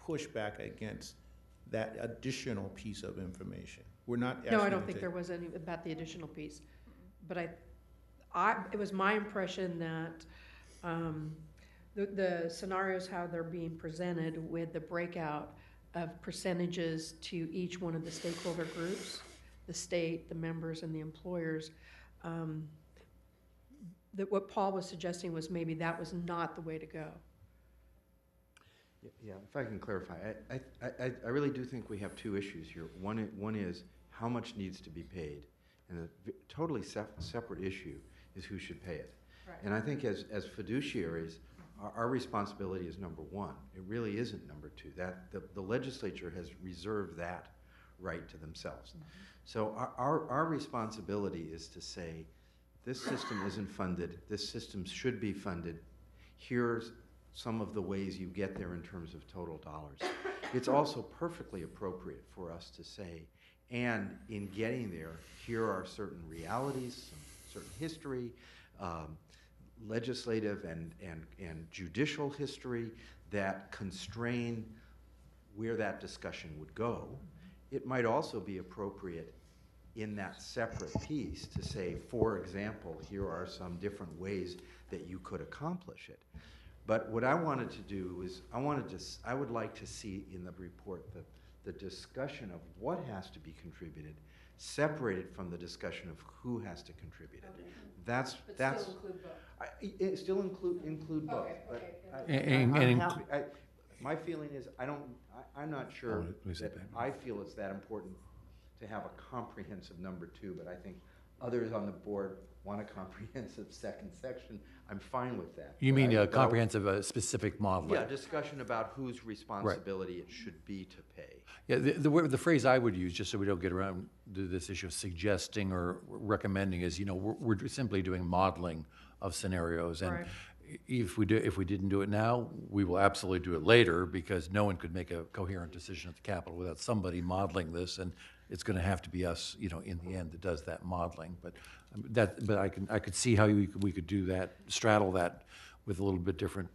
pushback against that additional piece of information. We're not asking no, I you don't to think there was any about the additional piece. But it was my impression that the scenarios, how they're being presented with the breakout of percentages to each one of the stakeholder groups, the state, the members, and the employers, that what Paul was suggesting was maybe that was not the way to go. Yeah, if I can clarify, I really do think we have two issues here. One is how much needs to be paid, and a totally separate issue is who should pay it. Right. And I think as fiduciaries, our responsibility is number one. It really isn't number two. That the legislature has reserved that right to themselves. Mm-hmm. So our responsibility is to say, this system isn't funded, this system should be funded, here's some of the ways you get there in terms of total dollars. It's also perfectly appropriate for us to say, and in getting there, here are certain realities, some certain history, legislative and judicial history that constrain where that discussion would go. It might also be appropriate in that separate piece to say, for example, here are some different ways that you could accomplish it. But what I wanted to do is, I would like to see in the report the discussion of what has to be contributed separated from the discussion of who has to contribute it. Okay. That's Still include both. it still include both. Okay, But okay. I'm happy. My feeling is I'm not sure that I feel it's that important to have a comprehensive number two, but I think others on the board want a comprehensive second section. I'm fine with that. You mean But a comprehensive, specific modeling? Yeah, discussion about whose responsibility it should be to pay. Yeah, the phrase I would use, just so we don't get around to this issue of suggesting or recommending, is, you know, we're simply doing modeling of scenarios. And Right. if we didn't do it now, we will absolutely do it later, because no one could make a coherent decision at the Capitol without somebody modeling this. And it's going to have to be us, you know, in the end that does that modeling. But I could see how we could do that, straddle that with a little bit different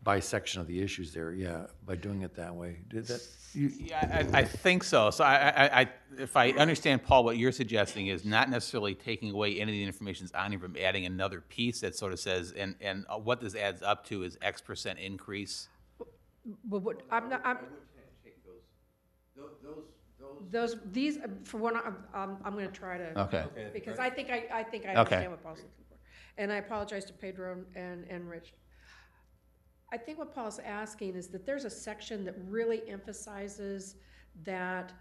bisection of the issues there, yeah, by doing it that way. Did that? Yeah, I think so. So if I understand, Paul, what you're suggesting is not necessarily taking away any of the information that's on here, but adding another piece that sort of says, and what this adds up to is X% increase. But what, I'm not, I'm, these, for one, I'm gonna try to. Okay. Because I think I Okay. understand what Paul's looking for. And I apologize to Pedro and Rich. I think what Paul's asking is that there's a section that really emphasizes that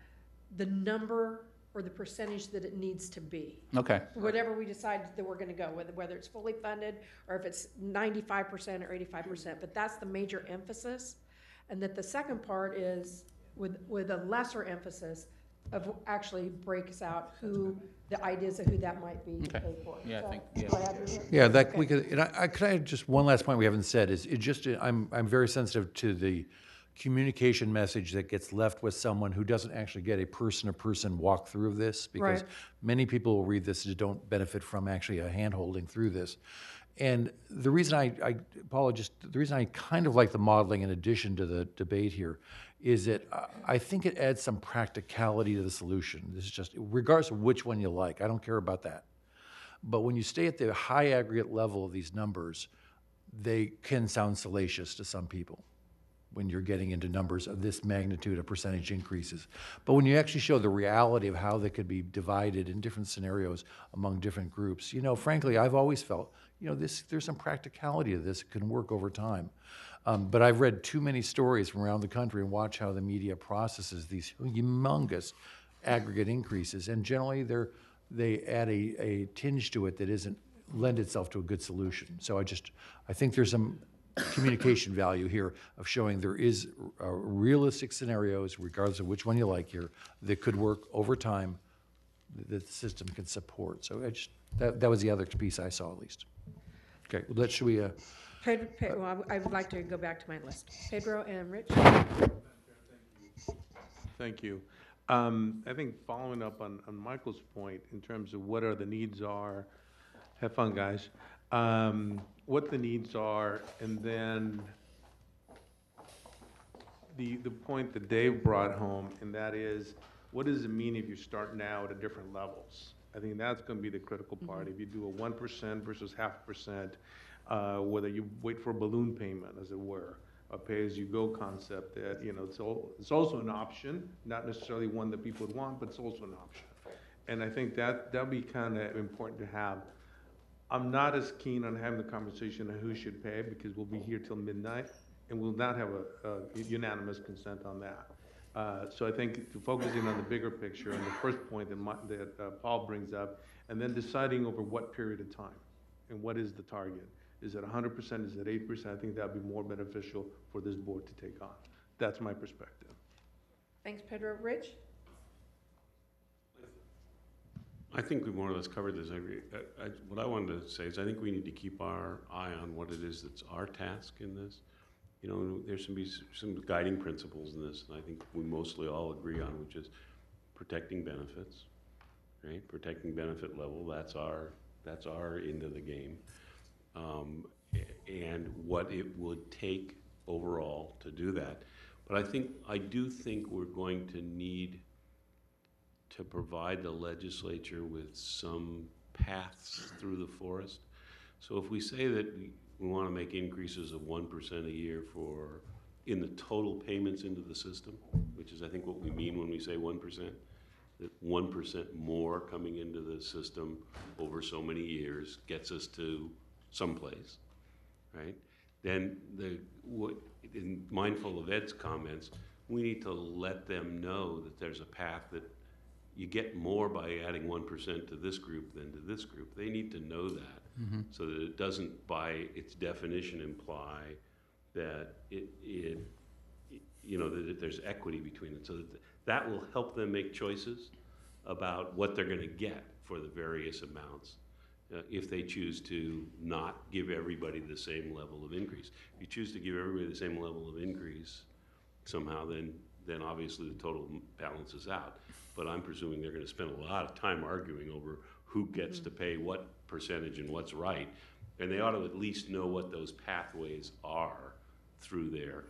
the number or the percentage that it needs to be. Okay. Whatever we decide that we're gonna go, whether it's fully funded or if it's 95% or 85%, but that's the major emphasis. And that the second part is with a lesser emphasis of actually breaks out who the ideas of who that might be Okay. paid for. Yeah, I So, think, yeah. do I have your- Yeah, that Okay. we could, and could I add just one last point we haven't said is it just, I'm very sensitive to the communication message that gets left with someone who doesn't actually get a person-to-person walkthrough of this, because Right. many people will read this and don't benefit from actually a hand-holding through this. And the reason Paula, the reason I kind of like the modeling in addition to the debate here is that I think it adds some practicality to the solution. This is just, regardless of which one you like, I don't care about that. But when you stay at the high aggregate level of these numbers, they can sound salacious to some people when you're getting into numbers of this magnitude of percentage increases. But when you actually show the reality of how they could be divided in different scenarios among different groups, you know, frankly, I've always felt, you know, there's some practicality to this. It can work over time. But I've read too many stories from around the country and watch how the media processes these humongous aggregate increases. And generally, they add a tinge to it that isn't lend itself to a good solution. So I think there's some communication value here of showing there is realistic scenarios, regardless of which one you like here, that could work over time, that the system can support. So that was the other piece I saw, at least. Okay, well, should we? Well, I would like to go back to my list. Pedro and Rich? Thank you. I think following up on Michael's point in terms of what are the needs are, have fun, guys. What the needs are, and then the point that Dave brought home, and that is, what does it mean if you start now at different levels? I think that's going to be the critical part. If you do a 1% versus 0.5%, whether you wait for a balloon payment, as it were, a pay-as-you-go concept that, you know, it's also an option, not necessarily one that people would want, but it's also an option. And I think that'd be kind of important to have. I'm not as keen on having the conversation on who should pay, because we'll be here till midnight and we'll not have a unanimous consent on that. So I think focusing on the bigger picture and the first point that Paul brings up, and then deciding over what period of time and what is the target. Is it 100%? Is it 8%? I think that'd be more beneficial for this board to take on. That's my perspective. Thanks, Pedro. Rich? I think we more or less covered this. What I wanted to say is I think we need to keep our eye on what it is that's our task in this. You know, there should be some guiding principles in this, and I think we mostly all agree on, which is protecting benefits, right? Protecting benefit level, that's our end of the game. And what it would take overall to do that. But I do think we're going to need to provide the legislature with some paths through the forest. So if we say that we want to make increases of 1% a year in the total payments into the system, which is I think what we mean when we say 1%, that 1% more coming into the system over so many years gets us to someplace, right? Then mindful of Ed's comments, we need to let them know that there's a path that you get more by adding 1% to this group than to this group. They need to know that, so that it doesn't, by its definition, imply that that there's equity between it. So that will help them make choices about what they're going to get for the various amounts. If they choose to not give everybody the same level of increase. If you choose to give everybody the same level of increase, somehow then then obviously the total balances out. But I'm presuming they're gonna spend a lot of time arguing over who gets to pay what percentage and what's right. And they ought to at least know what those pathways are through there.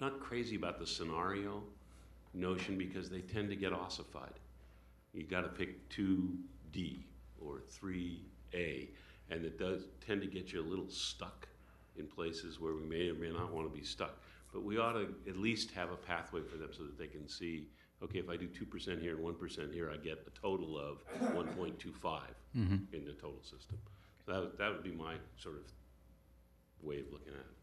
I'm not crazy about the scenario notion because they tend to get ossified. You gotta pick 2D or 3A, and it does tend to get you a little stuck in places where we may or may not wanna be stuck. But we ought to at least have a pathway for them so that they can see, okay, if I do 2% here and 1% here, I get a total of 1.25 in the total system. So that would be my sort of way of looking at it.